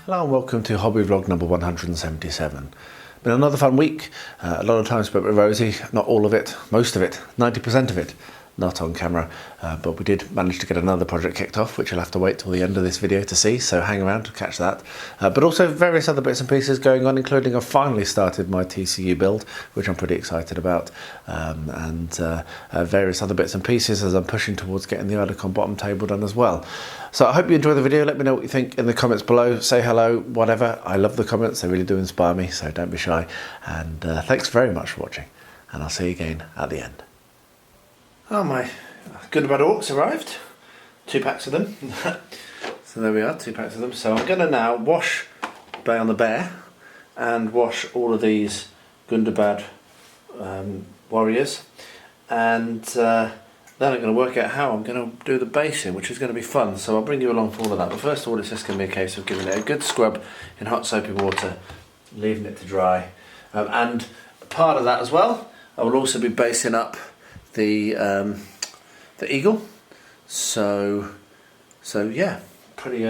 Hello and welcome to Hobby Vlog number 177. Been another fun week, a lot of time spent with Rosie, not all of it, most of it, 90% of it, not on camera, but we did manage to get another project kicked off, which you'll have to wait till the end of this video to see, so hang around to catch that. But also various other bits and pieces going on, including I've finally started my TCU build, which I'm pretty excited about, and various other bits and pieces as I'm pushing towards getting the ArdaCon bottom table done as well. So I hope you enjoy the video. Let me know what you think in the comments below. Say hello, whatever. I love the comments. They really do inspire me, so don't be shy. And thanks very much for watching. And I'll see you again at the end. Oh, my good and bad orcs arrived. 2 packs of them. So there we are, 2 packs of them. So I'm going to now wash Beorn the Bear and wash all of these Gundabad warriors. And then I'm going to work out how I'm going to do the basing, which is going to be fun, so I'll bring you along for all of that. But first of all, it's just going to be a case of giving it a good scrub in hot soapy water, leaving it to dry. And part of that as well, I will also be basing up the eagle. So yeah, pretty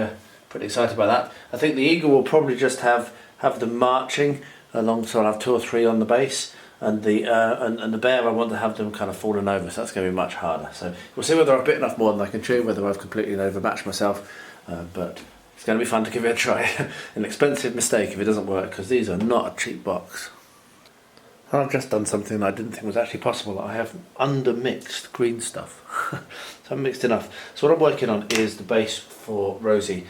excited by that. I think the eagle will probably just have them marching along, so I'll have 2 or 3 on the base. And the bear, I want to have them kind of falling over, so that's going to be much harder. So we'll see whether I've bit enough more than I can chew, whether I've completely overmatched myself, but it's going to be fun to give it a try. An expensive mistake if it doesn't work, because these are not a cheap box. And I've just done something I didn't think was actually possible. I have undermixed green stuff. So I've mixed enough. So what I'm working on is the base for Rosie,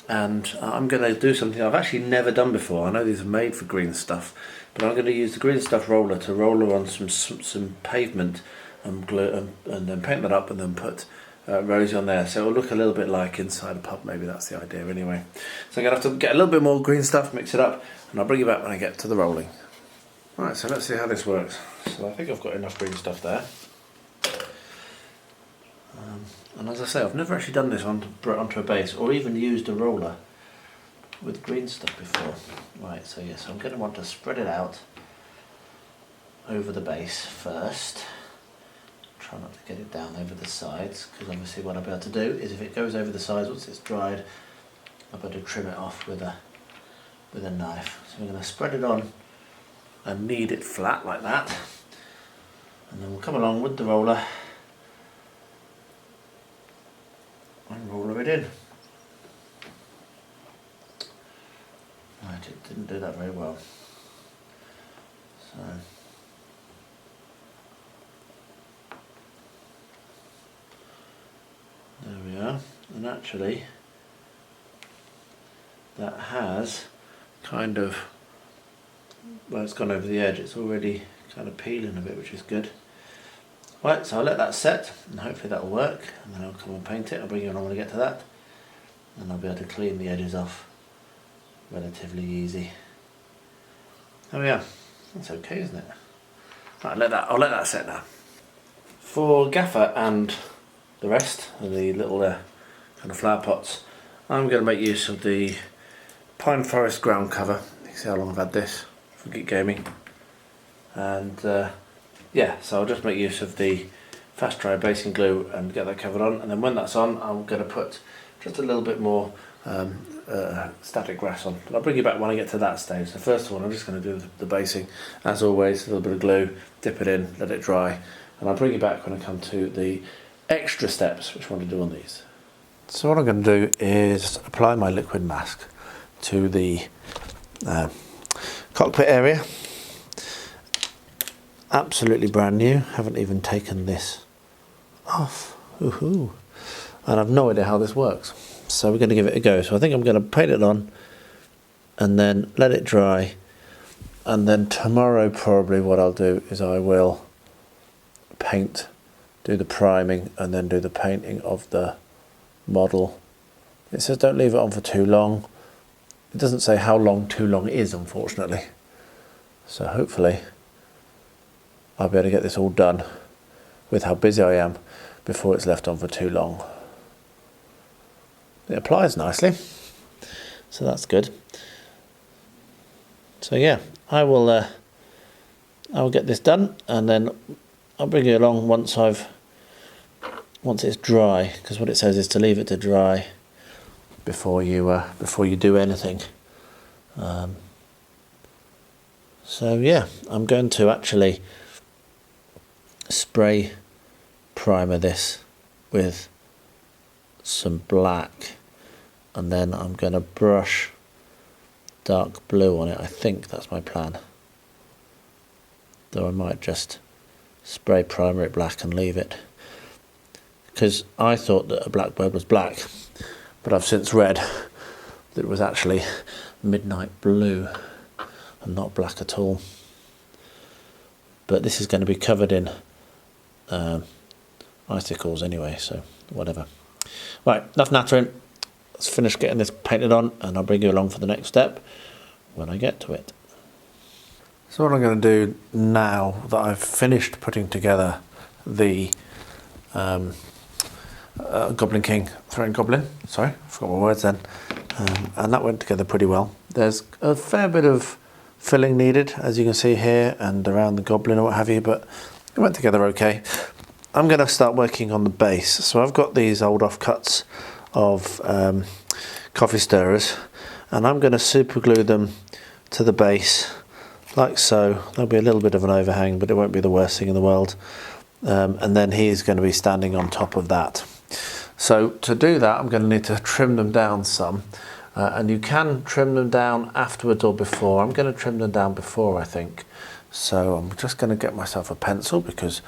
and I'm going to do something I've actually never done before. I know these are made for green stuff, but I'm going to use the green stuff roller to roll her on some pavement and glue, and then paint that up and then put Rosie on there. So it'll look a little bit like inside a pub, maybe that's the idea anyway. So I'm going to have to get a little bit more green stuff, mix it up, and I'll bring you back when I get to the rolling. Right, so let's see how this works. So I think I've got enough green stuff there. And as I say, I've never actually done this onto a base, or even used a roller with green stuff before. Right, so yes, I'm going to want to spread it out over the base first. Try not to get it down over the sides, because obviously what I'll be able to do is if it goes over the sides once it's dried, I'll be able to trim it off with a knife. So I'm going to spread it on and knead it flat like that, and then we'll come along with the roller and roller it in. Right, it didn't do that very well. So there we are, and actually that has kind of, well, it's gone over the edge, it's already kind of peeling a bit, which is good. Right, so I'll let that set and hopefully that will work, and then I'll come and paint it. I'll bring you along when I get to that, and I'll be able to clean the edges off relatively easy. There we are. That's okay, isn't it? Right, I'll let that set now. For Gaffer and the rest of the little kind of flower pots, I'm going to make use of the Pine Forest ground cover. You can see how long I've had this for Geek Gaming, and yeah, so I'll just make use of the fast dry basing glue and get that covered on, and then when that's on, I'm going to put just a little bit more static grass on, but I'll bring you back when I get to that stage. So first of all, I'm just going to do the basing as always, a little bit of glue, dip it in, let it dry, and I'll bring you back when I come to the extra steps which I want to do on these. So what I'm going to do is apply my liquid mask to the cockpit area. Absolutely brand new, haven't even taken this off. Woohoo! And I've no idea how this works, so we're going to give it a go. So I think I'm going to paint it on and then let it dry, and then tomorrow probably what I'll do is I will paint, do the priming, and then do the painting of the model. It says don't leave it on for too long. It doesn't say how long too long is, unfortunately. So hopefully I'll be able to get this all done with how busy I am before it's left on for too long. It applies nicely, so that's good. So yeah, I will get this done, and then I'll bring you along once it's dry, because what it says is to leave it to dry before you do anything. So yeah, I'm going to actually spray primer this with some black, and then I'm going to brush dark blue on it. I think that's my plan, though I might just spray primer it black and leave it, because I thought that a blackbird was black, but I've since read that it was actually midnight blue and not black at all. But this is going to be covered in icicles anyway, so whatever. Right, enough nattering. Let's finish getting this painted on, and I'll bring you along for the next step when I get to it. So what I'm going to do now that I've finished putting together the Goblin King, Threatened Goblin, sorry, I forgot my words then, and that went together pretty well. There's a fair bit of filling needed, as you can see here, and around the Goblin or what have you, but it went together okay. I'm going to start working on the base. So I've got these old offcuts of coffee stirrers, and I'm going to super glue them to the base like so. There'll be a little bit of an overhang, but it won't be the worst thing in the world. And then he's going to be standing on top of that. So to do that, I'm going to need to trim them down some, and you can trim them down afterwards or before. I'm going to trim them down before, I think. So I'm just going to get myself a pencil, because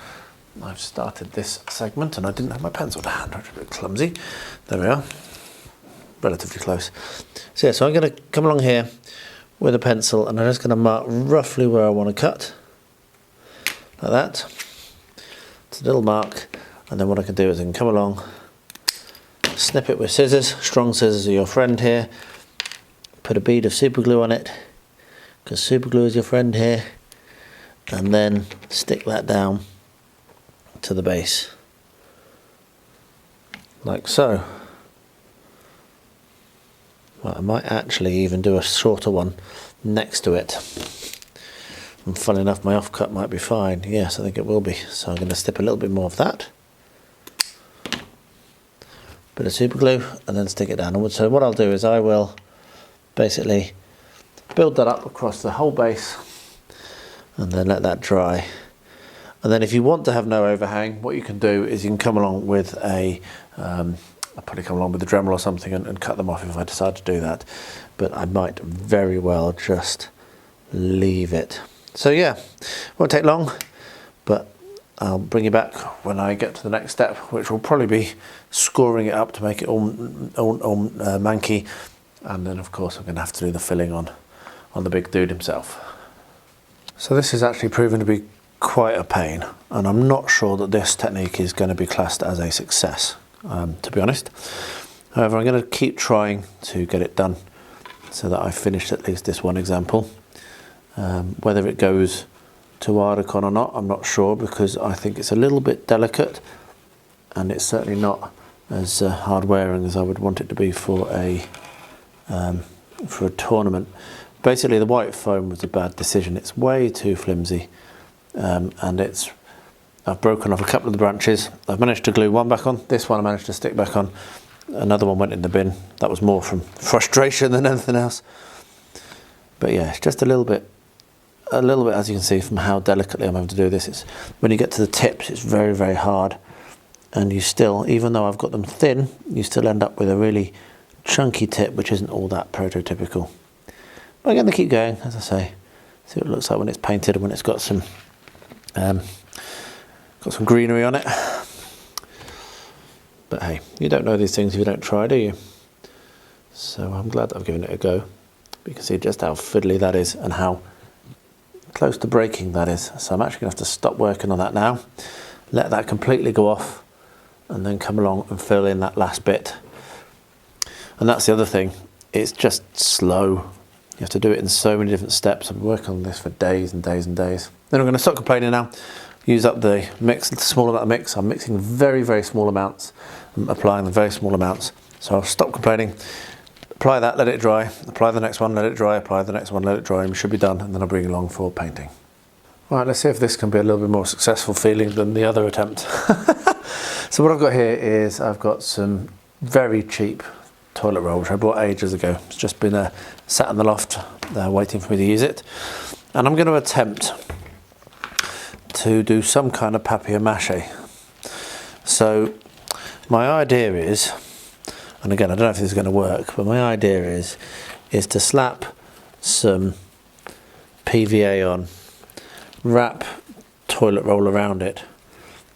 I've started this segment and I didn't have my pencil to hand. I was a bit clumsy. There we are, relatively close. So yeah, so I'm going to come along here with a pencil, and I'm just going to mark roughly where I want to cut, like that. It's a little mark, and then what I can do is I can come along, snip it with scissors. Strong scissors are your friend here. Put a bead of super glue on it, because super glue is your friend here, and then stick that down to the base, like so. Well, I might actually even do a shorter one next to it. And funny enough, my offcut might be fine. Yes, I think it will be. So I'm going to stick a little bit more of that. Bit of super glue, and then stick it downwards. So what I'll do is I will basically build that up across the whole base, and then let that dry. And then if you want to have no overhang, what you can do is you can come along with a, I'll probably come along with a Dremel or something and cut them off if I decide to do that. But I might very well just leave it. So yeah, won't take long, but I'll bring you back when I get to the next step, which will probably be scoring it up to make it all manky. And then of course I'm going to have to do the filling on the big dude himself. So this is actually proven to be quite a pain, and I'm not sure that this technique is going to be classed as a success, to be honest. However, I'm going to keep trying to get it done so that I've finished at least this one example. Whether it goes to ArdaCon or not, I'm not sure, because I think it's a little bit delicate, and it's certainly not as hard wearing as I would want it to be for a tournament. Basically, the white foam was a bad decision. It's way too flimsy. And I've broken off a couple of the branches. I've managed to glue one back on. This one I managed to stick back on. Another one went in the bin. That was more from frustration than anything else. But yeah, it's just a little bit, as you can see from how delicately I'm having to do this. It's when you get to the tips, it's very, very hard, and you still, even though I've got them thin, you still end up with a really chunky tip, which isn't all that prototypical. But I'm going to keep going, as I say. See what it looks like when it's painted and when it's got some greenery on it. But hey, you don't know these things if you don't try, do you? So I'm glad that I've given it a go. But you can see just how fiddly that is and how close to breaking that is. So I'm actually going to have to stop working on that now, let that completely go off, and then come along and fill in that last bit. And that's the other thing, it's just slow. You have to do it in so many different steps. I've been working on this for days and days and days. Then I'm going to stop complaining now, use up the mix, the small amount of mix. I'm mixing very, very small amounts, I'm applying the very small amounts. So I'll stop complaining, Apply that, let it dry, apply the next one, let it dry, apply the next one, let it dry, and we should be done, and then I'll bring it along for painting. Right, let's see if this can be a little bit more successful feeling than the other attempt. So what I've got here is I've got some very cheap toilet roll, which I bought ages ago. It's just been sat in the loft waiting for me to use it. And I'm going to attempt to do some kind of papier-mâché. So my idea is, and again I don't know if this is going to work, but my idea is to slap some PVA on, wrap toilet roll around it,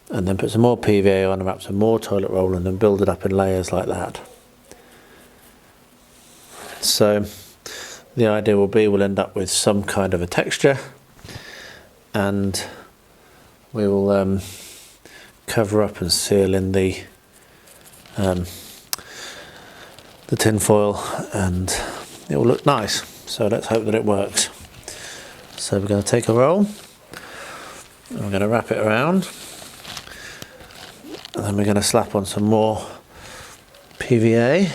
and then put some more PVA on and wrap some more toilet roll, and then build it up in layers like that. So the idea will be we'll end up with some kind of a texture, and we will cover up and seal in the tin foil, and it will look nice. So let's hope that it works. So we're going to take a roll, and we're going to wrap it around, and then we're going to slap on some more PVA.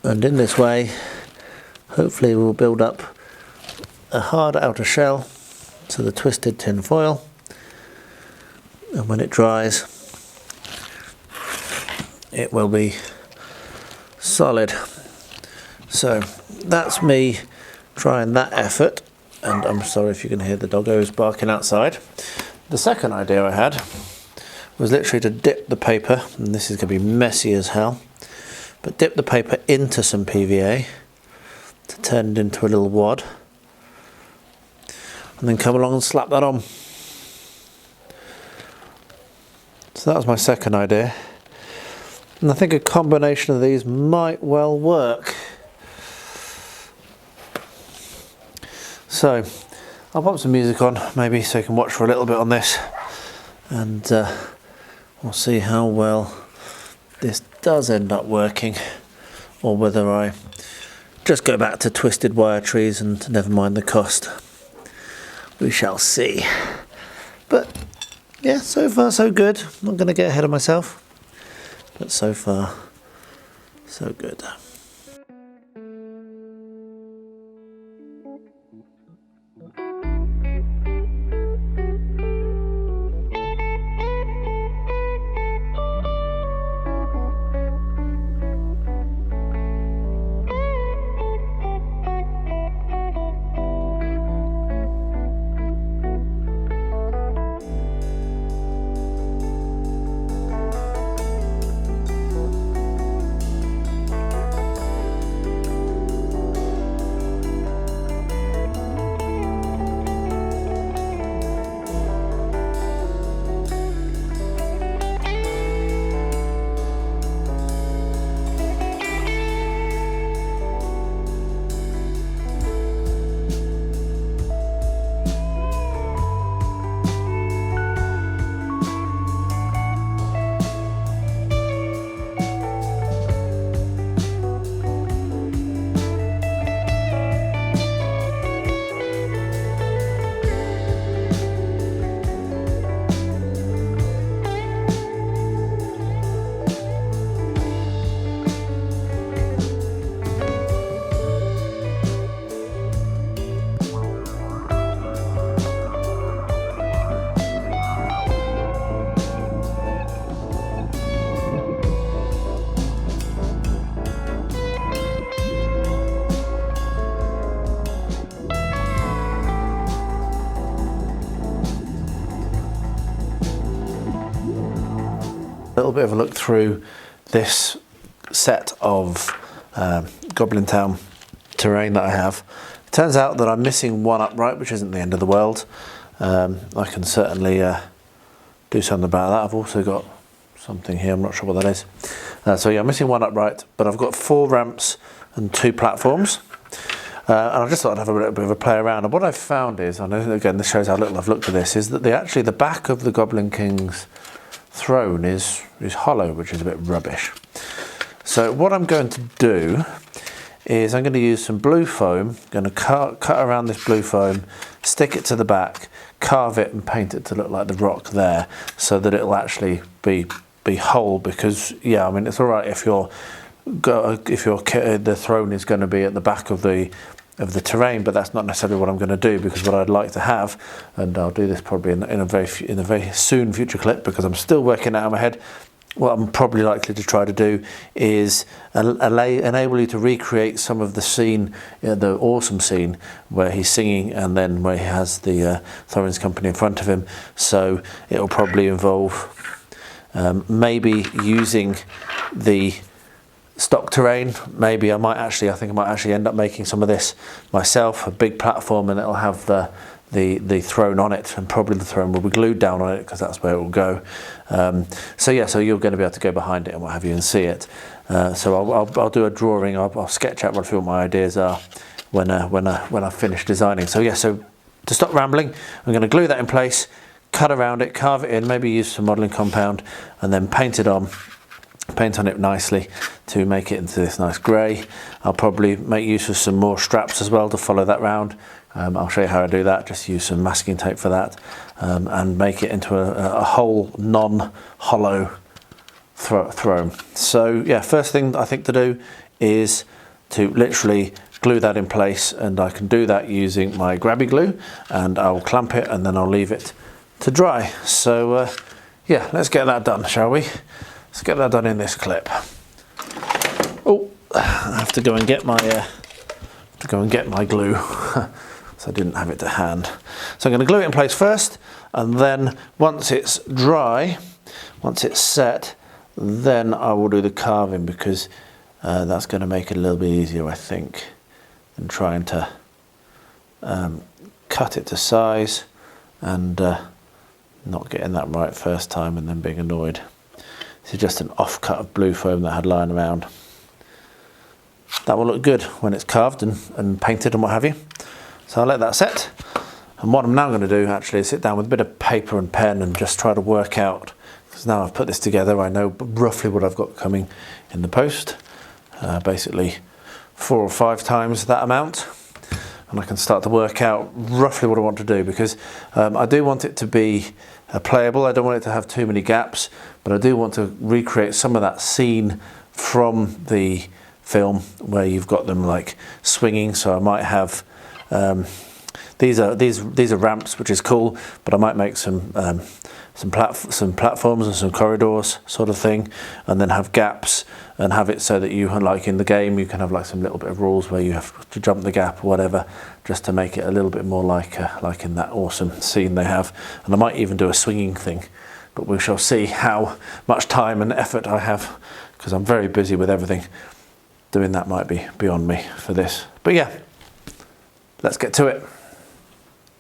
And in this way, hopefully we'll build up a hard outer shell to the twisted tin foil, and when it dries it will be solid. So that's me trying that effort, and I'm sorry if you can hear the doggos barking outside. The second idea I had was literally to dip the paper, and this is going to be messy as hell, but dip the paper into some PVA to turn it into a little wad, and then come along and slap that on. So that was my second idea, and I think a combination of these might well work. So I'll pop some music on maybe so you can watch for a little bit on this, and we'll see how well this does end up working, or whether I just go back to twisted wire trees and never mind the cost. We shall see. But yeah, so far so good. I'm not going to get ahead of myself, but so far so good. A little bit of a look through this set of Goblin Town terrain that I have. It turns out that I'm missing one upright, which isn't the end of the world. I can certainly do something about that. I've also got something here, I'm not sure what that is. So yeah, I'm missing one upright, but I've got 4 ramps and 2 platforms. And I just thought I'd have a little bit of a play around. And what I've found is, and again this shows how little I've looked at this, is that actually the back of the Goblin King's throne is hollow, which is a bit rubbish. So what I'm going to do is I'm going to use some blue foam, going to cut around this blue foam, stick it to the back, carve it and paint it to look like the rock there, so that it'll actually be be whole, because yeah, I mean it's all right if the throne is going to be at the back of the terrain, but that's not necessarily what I'm going to do, because what I'd like to have, and I'll do this probably in a very soon future clip, because I'm still working out in my head. What I'm probably likely to try to do is enable you to recreate some of the scene, the awesome scene where he's singing and then where he has the Thorin's company in front of him. So it'll probably involve maybe using the stock terrain. Maybe I think I might actually end up making some of this myself, a big platform, and it'll have the throne on it, and probably the throne will be glued down on it, because that's where it will go. So yeah, so you're going to be able to go behind it and what have you and see it. So I'll do a drawing. I'll sketch out what I feel my ideas are when I finish designing. So yeah, so to stop rambling, I'm going to glue that in place, cut around it, carve it in, maybe use some modelling compound, and then paint on it nicely to make it into this nice grey. I'll probably make use of some more straps as well to follow that round. I'll show you how I do that. Just use some masking tape for that, and make it into a whole non-hollow throne. So yeah, first thing I think to do is to literally glue that in place, and I can do that using my grabby glue, and I'll clamp it and then I'll leave it to dry. So yeah, let's get that done, shall we? Let's get that done in this clip. Oh, I have to go and get my glue. So I didn't have it to hand. So I'm going to glue it in place first, and then once it's dry, once it's set, then I will do the carving, because that's going to make it a little bit easier, I think, than trying to cut it to size and not getting that right first time and then being annoyed. This is just an offcut of blue foam that I had lying around. That will look good when it's carved and painted and what have you. So I'll let that set. And what I'm now going to do actually is sit down with a bit of paper and pen and just try to work out, because now I've put this together, I know roughly what I've got coming in the post. Basically 4 or 5 times that amount. And I can start to work out roughly what I want to do, because I do want it to be playable. I don't want it to have too many gaps, but I do want to recreate some of that scene from the film where you've got them like swinging. So I might have these are ramps, which is cool, but I might make some platforms and some corridors sort of thing, and then have gaps and have it so that you, like in the game, you can have like some little bit of rules where you have to jump the gap or whatever, just to make it a little bit more like in that awesome scene they have. And I might even do a swinging thing, but we shall see how much time and effort I have, because I'm very busy with everything. Doing that might be beyond me for this, but yeah, let's get to it.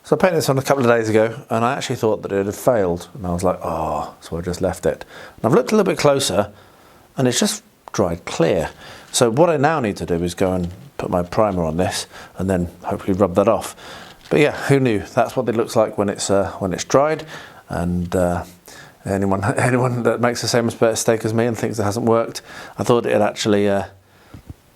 So I painted this on a couple of days ago, and I actually thought that it had failed, and I was like, oh, so I just left it. And I've looked a little bit closer, and it's just dried clear. So what I now need to do is go and put my primer on this, and then hopefully rub that off. But yeah, who knew? That's what it looks like when it's dried. And anyone that makes the same mistake as me and thinks it hasn't worked, I thought it had actually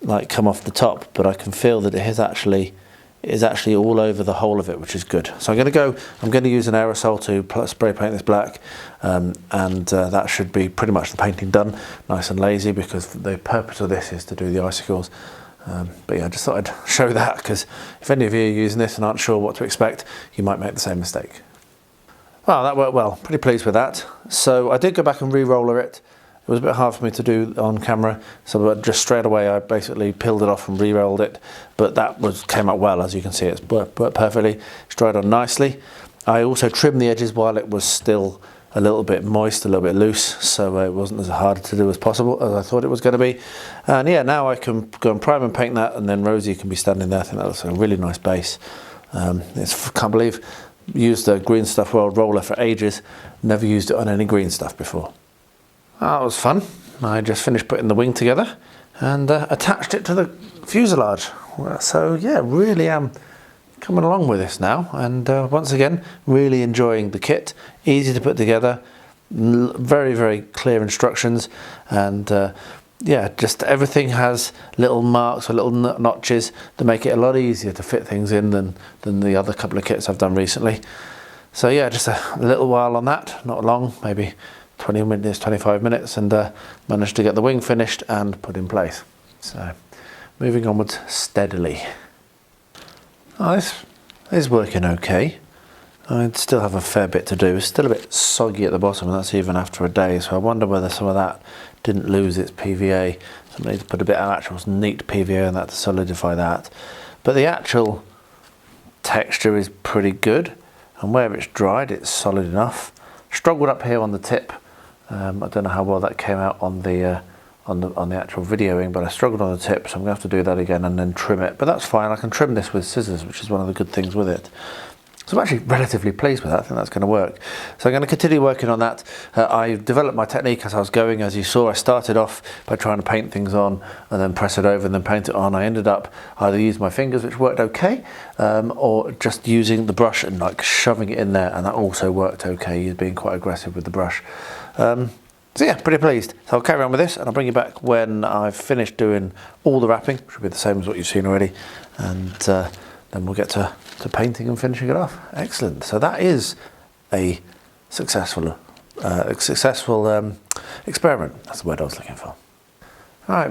like come off the top, but I can feel that it is actually all over the whole of it, which is good. So I'm going to use an aerosol to spray paint this black, and that should be pretty much the painting done, nice and lazy, because the purpose of this is to do the icicles. But yeah, I just thought I'd show that, because if any of you are using this and aren't sure what to expect, you might make the same mistake. Well, that worked well, pretty pleased with that. So I did go back and re-roller it. It was a bit hard for me to do on camera, so just straight away I basically peeled it off and re-rolled it, but that came out well. As you can see, it's worked perfectly, it's dried on nicely. I also trimmed the edges while it was still a little bit moist, a little bit loose, so it wasn't as hard to do as possible as I thought it was going to be. And yeah, now I can go and prime and paint that, and then Rosie can be standing there. I think that looks a really nice base. Can't believe I used the Green Stuff World roller for ages, never used it on any green stuff before. That was fun. I just finished putting the wing together and attached it to the fuselage. So yeah, really am coming along with this now, and once again, really enjoying the kit. Easy to put together, very, very clear instructions, and yeah, just everything has little marks or little notches to make it a lot easier to fit things in than the other couple of kits I've done recently. So yeah, just a little while on that, not long, maybe 20 minutes, 25 minutes, and managed to get the wing finished and put in place. So moving onwards steadily. Oh, this is working okay. I still have a fair bit to do. It's still a bit soggy at the bottom, and that's even after a day, so I wonder whether some of that didn't lose its PVA. So I need to put a bit of actual neat PVA on that to solidify that. But the actual texture is pretty good, and where it's dried it's solid enough. Struggled up here on the tip. I don't know how well that came out on the actual videoing, but I struggled on the tip, so I'm going to have to do that again and then trim it. But that's fine, I can trim this with scissors, which is one of the good things with it. So I'm actually relatively pleased with that. I think that's going to work. So I'm going to continue working on that. I developed my technique as I was going. As you saw, I started off by trying to paint things on and then press it over and then paint it on. I ended up either using my fingers, which worked okay, or just using the brush and like shoving it in there, and that also worked okay. He's being quite aggressive with the brush. So yeah, pretty pleased. So I'll carry on with this and I'll bring you back when I've finished doing all the wrapping, which will be the same as what you've seen already, and then we'll get to painting and finishing it off. Excellent. So that is a successful experiment. That's the word I was looking for. All right,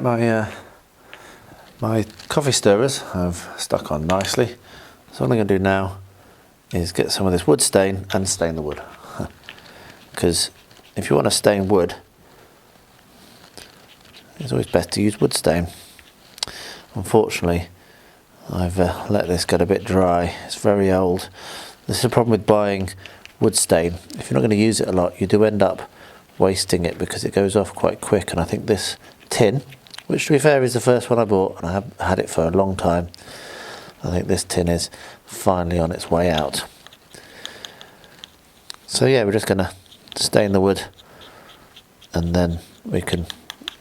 my coffee stirrers have stuck on nicely. So what I'm going to do now is get some of this wood stain and stain the wood. Because if you want to stain wood, it's always best to use wood stain. Unfortunately, I've let this get a bit dry. It's very old. This is a problem with buying wood stain. If you're not going to use it a lot, you do end up wasting it because it goes off quite quick. And I think this tin, which to be fair is the first one I bought, and I have had it for a long time, I think this tin is finally on its way out. So yeah, we're just going to stain the wood, and then we can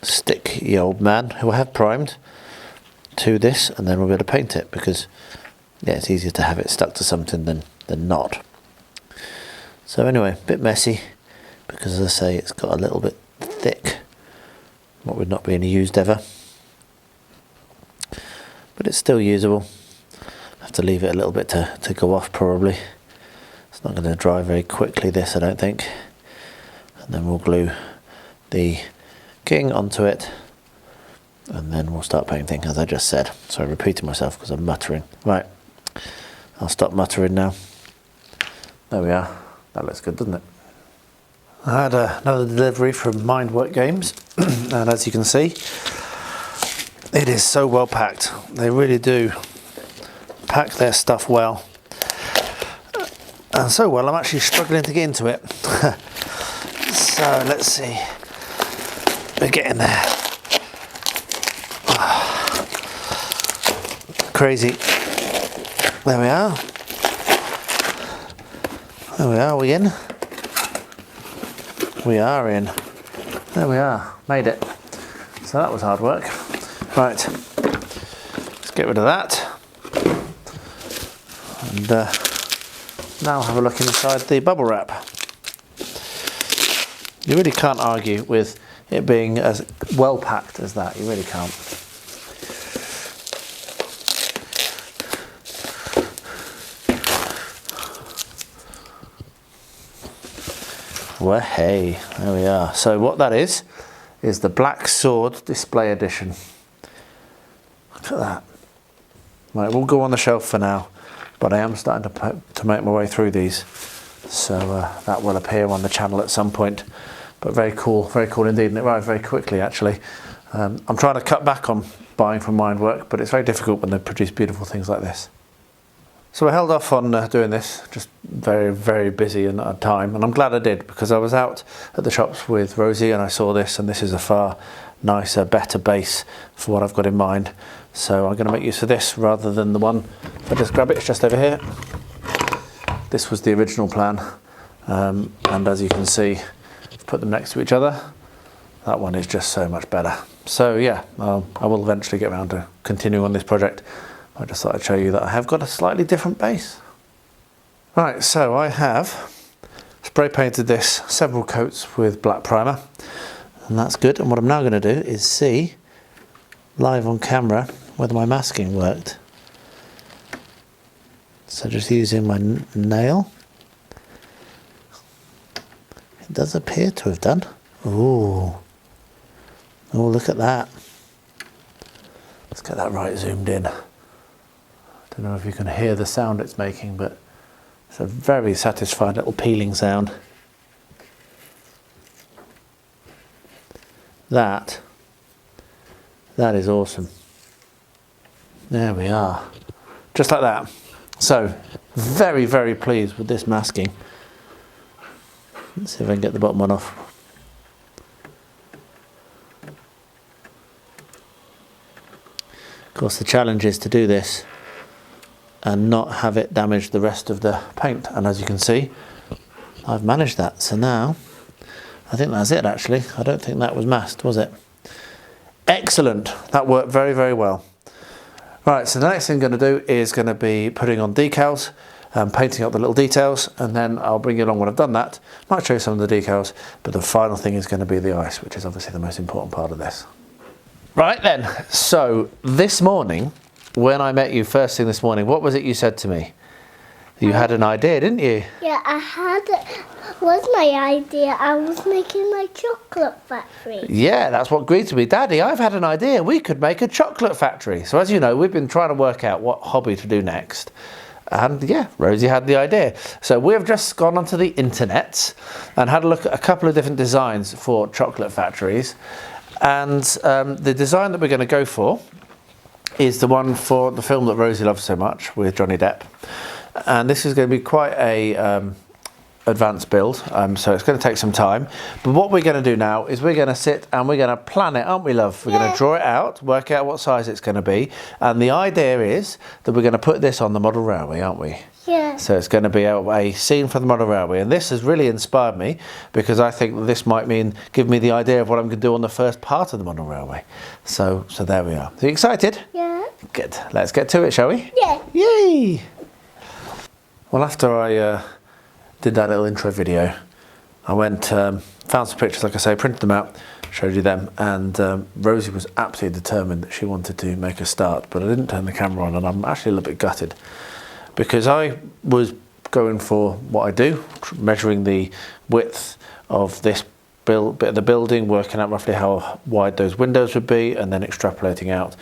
stick the old man, who I have primed, to this, and then we'll be able to paint it, because yeah, it's easier to have it stuck to something than not. So anyway, a bit messy, because as I say, it's got a little bit thick, what would not be any used ever, but it's still usable. I have to leave it a little bit to go off probably. It's not going to dry very quickly, this, I don't think. And then we'll glue the king onto it, and then we'll start painting, as I just said. So I'm repeating myself because I'm muttering. Right, I'll stop muttering now. There we are. That looks good, doesn't it? I had another delivery from Mind Wargamers, and as you can see, it is so well packed. They really do pack their stuff well, and so well I'm actually struggling to get into it. So let's see. We're getting there. Crazy. There we are. There we are. Are we in? We are in. There we are. Made it. So that was hard work. Right. Let's get rid of that. And now have a look inside the bubble wrap. You really can't argue with it being as well packed as that. You really can't. Well, hey, there we are. So what that is the Black Sword Display Edition. Look at that. Right, we'll go on the shelf for now, but I am starting to make my way through these. So that will appear on the channel at some point. But very cool indeed, and it arrived very quickly actually. I'm trying to cut back on buying from Mindwork, but it's very difficult when they produce beautiful things like this. So I held off on doing this, just very busy and at time, and I'm glad I did, because I was out at the shops with Rosie and I saw this, and this is a far nicer, better base for what I've got in mind. So I'm going to make use of this rather than the one. If I just grab it, it's just over here. This was the original plan, and as you can see, I've put them next to each other. That one is just so much better. So yeah, I will eventually get around to continuing on this project. I just thought I'd show you that I have got a slightly different base. Right, so I have spray painted this several coats with black primer, and that's good. And what I'm now going to do is see live on camera whether my masking worked. So just using my nail, hit does appear to have done. Ooh. Oh, look at that. Let's get that right zoomed in. Don't know if you can hear the sound it's making, but it's a very satisfying little peeling sound. That is awesome. There we are. Just like that. So, very, very pleased with this masking. Let's see if I can get the bottom one off. Of course, the challenge is to do this and not have it damage the rest of the paint. And as you can see, I've managed that. So now, I think that's it actually. I don't think that was masked, was it? Excellent. That worked very, very well. Right, so the next thing I'm going to do is going to be putting on decals, painting up the little details, and then I'll bring you along when I've done that. Might show you some of the decals, but the final thing is going to be the ice, which is obviously the most important part of this. Right then, so this morning, when I met you first thing this morning, what was it you said to me? You had an idea, didn't you? Yeah, was my idea. I was making my chocolate factory. Yeah, that's what greeted me. Daddy, I've had an idea. We could make a chocolate factory. So as you know, we've been trying to work out what hobby to do next. And yeah, Rosie had the idea. So we have just gone onto the internet and had a look at a couple of different designs for chocolate factories. And the design that we're going to go for is the one for the film that Rosie loves so much with Johnny Depp. And this is going to be quite a advanced build, so it's going to take some time. But what we're going to do now is we're going to sit and we're going to plan it, aren't we, love? We're going to draw it out, work out what size it's going to be. And the idea is that we're going to put this on the model railway, aren't we? Yeah. So it's going to be a scene for the model railway. And this has really inspired me because I think that this might give me the idea of what I'm going to do on the first part of the model railway. So there we are. Are you excited? Yeah. Good. Let's get to it, shall we? Yeah. Yay! Well, after I did that little intro video, I went, found some pictures, like I say, printed them out, showed you them, and Rosie was absolutely determined that she wanted to make a start, but I didn't turn the camera on, and I'm actually a little bit gutted, because I was going for what I do, measuring the width of this bit of the building, working out roughly how wide those windows would be, and then extrapolating out.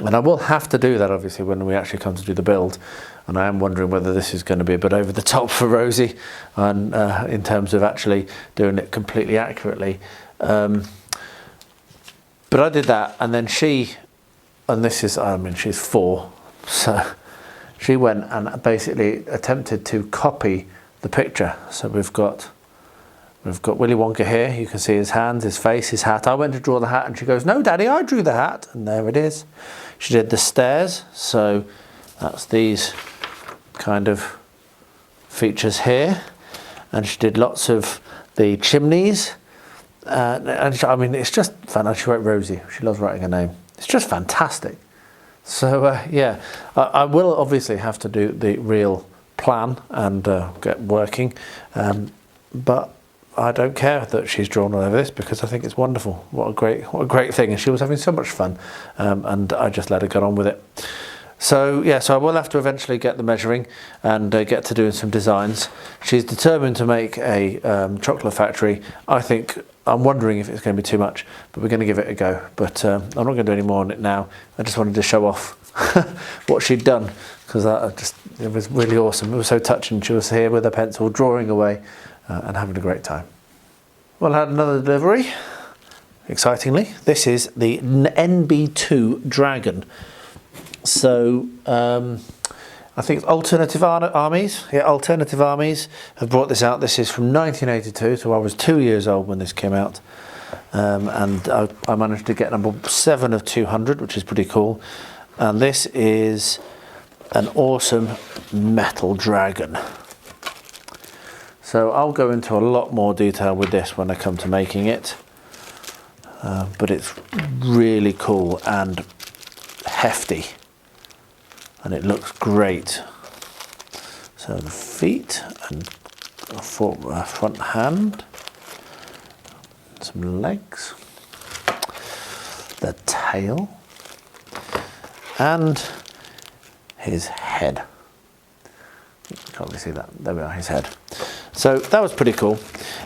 And I will have to do that, obviously, when we actually come to do the build. And I am wondering whether this is going to be a bit over the top for Rosie, and in terms of actually doing it completely accurately. But I did that, and then and this is, I mean, she's 4, so she went and basically attempted to copy the picture. So we've got Willy Wonka here. You can see his hands, his face, his hat. I went to draw the hat, and she goes, "No, Daddy, I drew the hat," and there it is. She did the stairs, so that's these kind of features here, and she did lots of the chimneys, and I mean, it's just fun. She wrote Rosie. She loves writing her name. It's just fantastic. So yeah, I will obviously have to do the real plan and get working, but I don't care that she's drawn all over this because I think it's wonderful. What a great thing, and she was having so much fun, and I just let her get on with it. So yeah, so I will have to eventually get the measuring and get to doing some designs. She's determined to make a chocolate factory. I'm wondering if it's going to be too much, but we're going to give it a go. But I'm not going to do any more on it now. I just wanted to show off what she'd done, because it was really awesome. It was so touching. She was here with a pencil drawing away and having a great time. Well, I had another delivery, excitingly. This is the NB2 Dragon. So I think Alternative Armies, Alternative Armies have brought this out. This is from 1982, so I was 2 years old when this came out, and I managed to get number 7 of 200, which is pretty cool. And this is an awesome metal dragon. So I'll go into a lot more detail with this when I come to making it, but it's really cool and hefty. And it looks great. So the feet and a front hand, some legs, the tail, and his head. You can't really see that. There we are, his head. So that was pretty cool.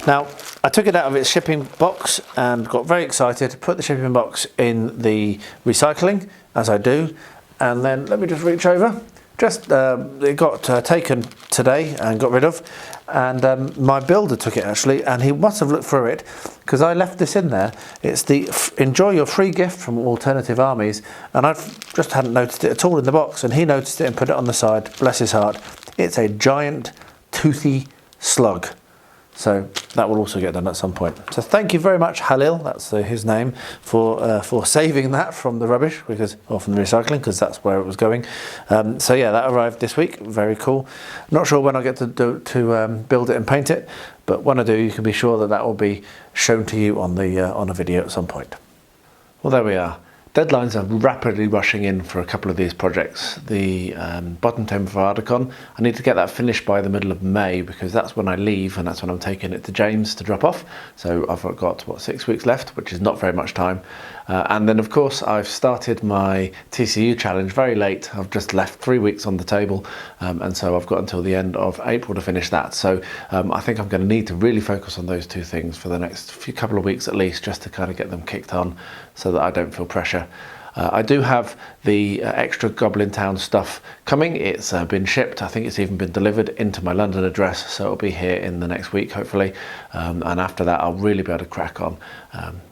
Now, I took it out of its shipping box and got very excited, put the shipping box in the recycling, as I do, and then let me just reach over. It got taken today and got rid of, and my builder took it actually, and he must have looked through it because I left this in there. It's the enjoy your free gift from Alternative Armies, and I just hadn't noticed it at all in the box, and he noticed it and put it on the side. Bless his heart. It's a giant toothy slug. So that will also get done at some point. So thank you very much, Halil, that's his name, for saving that from the rubbish, from the recycling, because that's where it was going. So yeah, that arrived this week. Very cool. Not sure when I'll get to build it and paint it, but when I do, you can be sure that will be shown to you on a video at some point. Well, there we are. Deadlines are rapidly rushing in for a couple of these projects. The bottom 10 for ArdaCon, I need to get that finished by the middle of May because that's when I leave and that's when I'm taking it to James to drop off. So I've got, 6 weeks left, which is not very much time. And then of course I've started my TCU challenge very late. I've just left 3 weeks on the table, and so I've got until the end of April to finish that. So I think I'm going to need to really focus on those two things for the next couple of weeks at least, just to kind of get them kicked on so that I don't feel pressure. I do have the extra Goblin Town stuff coming. It's been shipped. I think it's even been delivered into my London address, so it'll be here in the next week hopefully, and after that I'll really be able to crack on.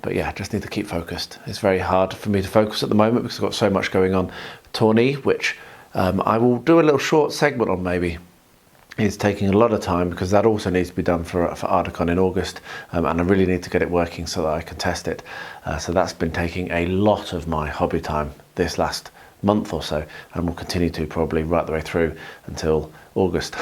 But yeah, just need to keep focused. It's very hard for me to focus at the moment because I've got so much going on. Tourney, which I will do a little short segment on maybe. It's taking a lot of time because that also needs to be done for ArdaCon in August, and I really need to get it working so that I can test it. So that's been taking a lot of my hobby time this last month or so, and will continue to probably right the way through until August.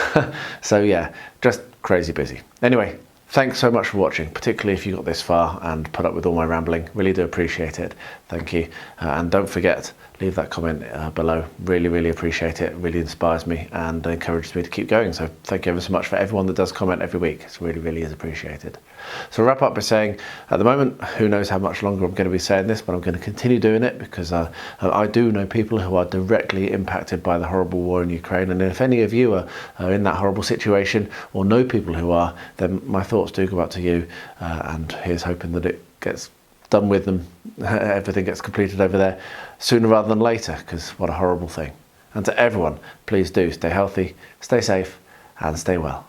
So yeah, just crazy busy. Anyway, thanks so much for watching, particularly if you got this far and put up with all my rambling. Really do appreciate it. Thank you. And don't forget, leave that comment below. Really, really appreciate it. It really inspires me and encourages me to keep going. So thank you ever so much for everyone that does comment every week. It's really, really is appreciated. So I'll wrap up by saying, at the moment, who knows how much longer I'm going to be saying this, but I'm going to continue doing it because I do know people who are directly impacted by the horrible war in Ukraine. And if any of you are in that horrible situation or know people who are, then my thoughts do go out to you. And here's hoping that it gets done with them, everything gets completed over there sooner rather than later, because what a horrible thing. And to everyone, please do stay healthy, stay safe, and stay well.